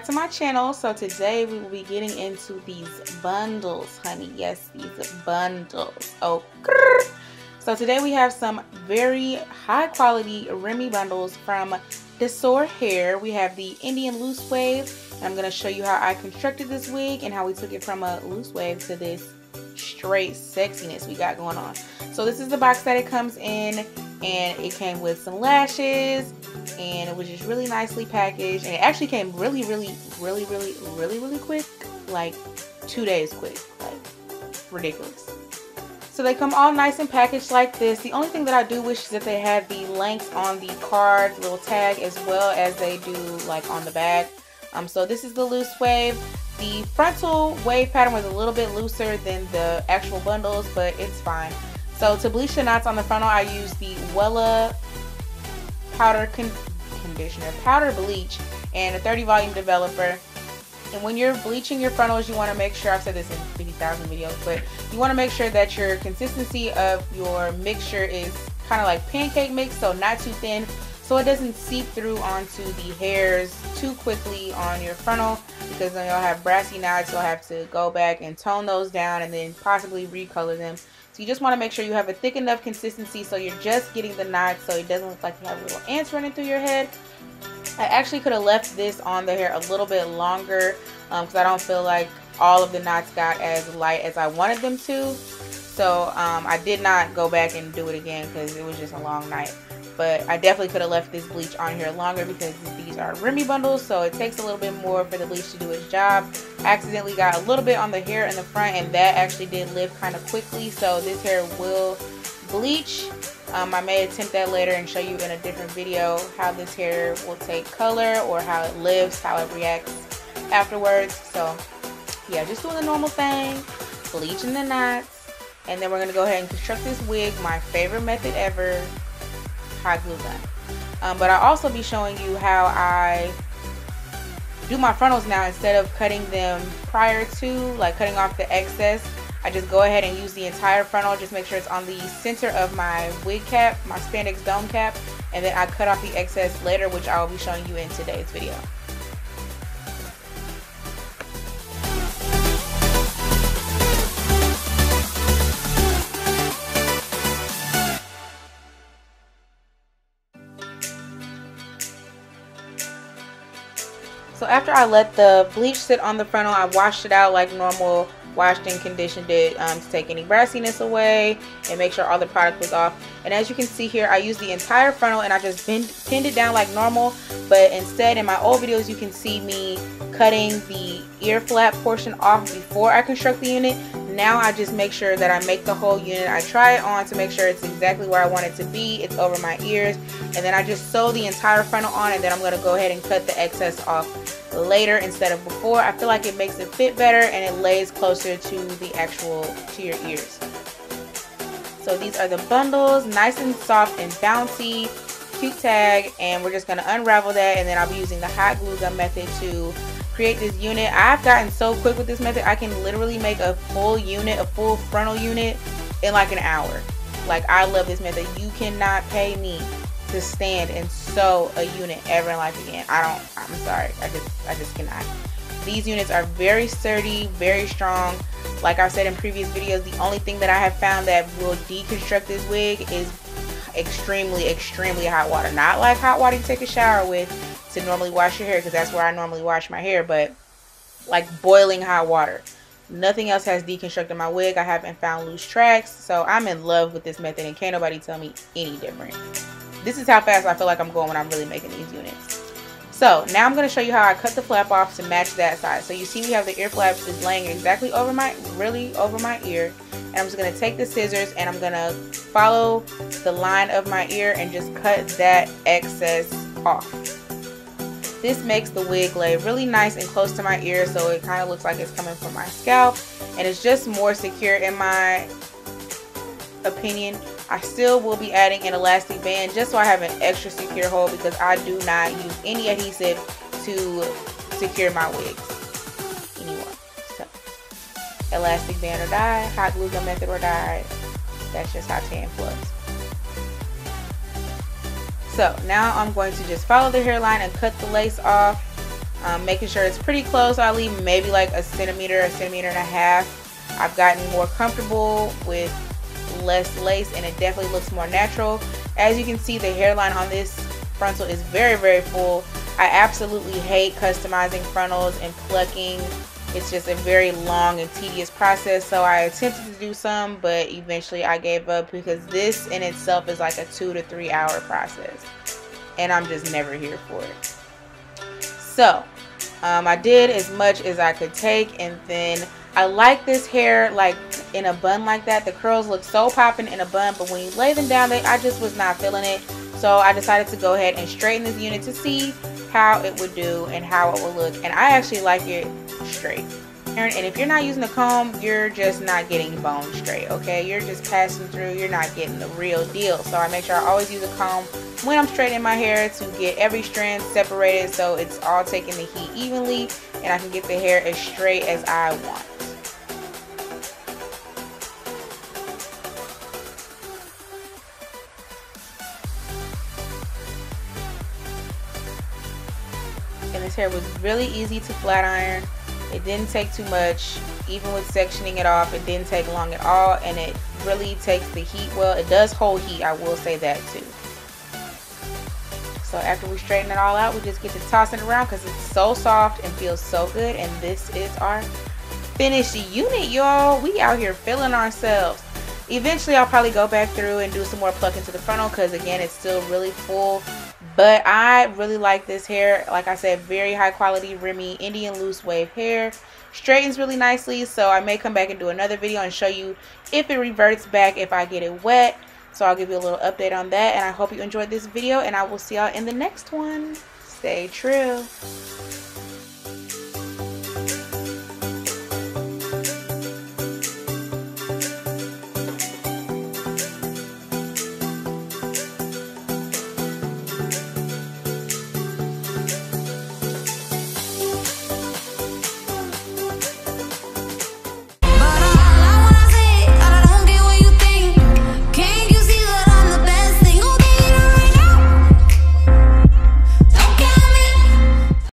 back to my channel. So today we will be getting into these bundles, honey. Yes, these bundles. Oh, so today we have some very high quality Remy bundles from Dsoar Hair. We have the Indian loose wave, and I'm going to show you how I constructed this wig and how we took it from a loose wave to this straight sexiness we got going on. So this is the box that it comes in, and it came with some lashes, and it was just really nicely packaged, and it actually came really quick, like 2 days quick, like ridiculous. So they come all nice and packaged like this. The only thing that I do wish is that they had the lengths on the card, little tag, as well as they do like on the back. So this is the loose wave. The frontal wave pattern was a little bit looser than the actual bundles, but it's fine. So to bleach the knots on the frontal, I use the Wella powder conditioner, powder bleach, and a 30 volume developer. And when you're bleaching your frontals, you want to make sure, I've said this in 50,000 videos, but you want to make sure that your consistency of your mixture is kind of like pancake mix, so not too thin, so it doesn't seep through onto the hairs too quickly on your frontal, because then you'll have brassy knots. You'll have to go back and tone those down and then possibly recolor them. So you just want to make sure you have a thick enough consistency so you're just getting the knots, so it doesn't look like you have little ants running through your head. I actually could have left this on the hair a little bit longer because I don't feel like all of the knots got as light as I wanted them to. So I did not go back and do it again because it was just a long night. But I definitely could have left this bleach on here longer because these are Remy bundles, so it takes a little bit more for the bleach to do its job. I accidentally got a little bit on the hair in the front, and that actually did lift kind of quickly, so this hair will bleach. I may attempt that later and show you in a different video how this hair will take color or how it lifts, how it reacts afterwards. So yeah, just doing the normal thing, bleaching the knots, and then we're going to go ahead and construct this wig, my favorite method ever, hot glue gun. But I'll also be showing you how I do my frontals now. Instead of cutting them prior to, like cutting off the excess, I just go ahead and use the entire frontal. Just make sure it's on the center of my wig cap, my spandex dome cap, and then I cut off the excess later, which I will be showing you in today's video. So after I let the bleach sit on the frontal, I washed it out like normal, washed and conditioned it to take any brassiness away and make sure all the product was off. And as you can see here, I used the entire frontal and I just pinned it down like normal, but instead in my old videos you can see me cutting the ear flap portion off before I construct the unit. Now I just make sure that I make the whole unit. I try it on to make sure it's exactly where I want it to be. It's over my ears, and then I just sew the entire frontal on, and then I'm going to go ahead and cut the excess off later instead of before. I feel like it makes it fit better and it lays closer to the actual, to your ears. So these are the bundles, nice and soft and bouncy, cute tag, and we're just going to unravel that, and then I'll be using the hot glue gun method to create this unit. I've gotten so quick with this method, I can literally make a full unit, a full frontal unit in like an hour. Like, I love this method. You cannot pay me to stand and sew a unit ever in life again. I'm sorry, I just cannot. These units are very sturdy, very strong. Like I've said in previous videos, the only thing that I have found that will deconstruct this wig is extremely hot water. Not like hot water you take a shower with to normally wash your hair, because that's where I normally wash my hair, but like boiling hot water. Nothing else has deconstructed my wig. I haven't found loose tracks, so I'm in love with this method and can't nobody tell me any different. This is how fast I feel like I'm going when I'm really making these units. So now I'm going to show you how I cut the flap off to match that side. So you see we have the ear flaps just laying exactly over my, over my ear. And I'm just going to take the scissors and I'm going to follow the line of my ear and just cut that excess off. This makes the wig lay really nice and close to my ear, so it kind of looks like it's coming from my scalp, and it's just more secure in my opinion. I still will be adding an elastic band just so I have an extra secure hold, because I do not use any adhesive to secure my wigs anymore. So elastic band or die, hot glue gun method or die. That's just how tan flows. So now I'm going to just follow the hairline and cut the lace off. making sure it's pretty close. I leave maybe like a centimeter and a half. I've gotten more comfortable with less lace, and it definitely looks more natural. As you can see, the hairline on this frontal is very, very full. I absolutely hate customizing frontals and plucking. It's just a very long and tedious process. So I attempted to do some, but eventually I gave up because this in itself is like a 2 to 3 hour process, and I'm just never here for it. So I did as much as I could take, and then I like this hair like in a bun like that. The curls look so popping in a bun, but when you lay them down, I just was not feeling it. So I decided to go ahead and straighten this unit to see how it would do and how it would look. And I actually like it straight. And if you're not using a comb, you're just not getting bone straight, okay? You're just passing through. You're not getting the real deal. So I make sure I always use a comb when I'm straightening my hair to get every strand separated so it's all taking the heat evenly and I can get the hair as straight as I want. And this hair was really easy to flat iron. It didn't take too much. Even with sectioning it off, it didn't take long at all, and it really takes the heat well. It does hold heat, I will say that too. So after we straighten it all out, we just get to toss it around because it's so soft and feels so good. And this is our finished unit, y'all. We out here feeling ourselves. Eventually I'll probably go back through and do some more plucking to the frontal because again, it's still really full. But I really like this hair. Like I said, very high quality Remy Indian loose wave hair. Straightens really nicely, so I may come back and do another video and show you if it reverts back if I get it wet. So I'll give you a little update on that, and I hope you enjoyed this video, and I will see y'all in the next one. Stay true.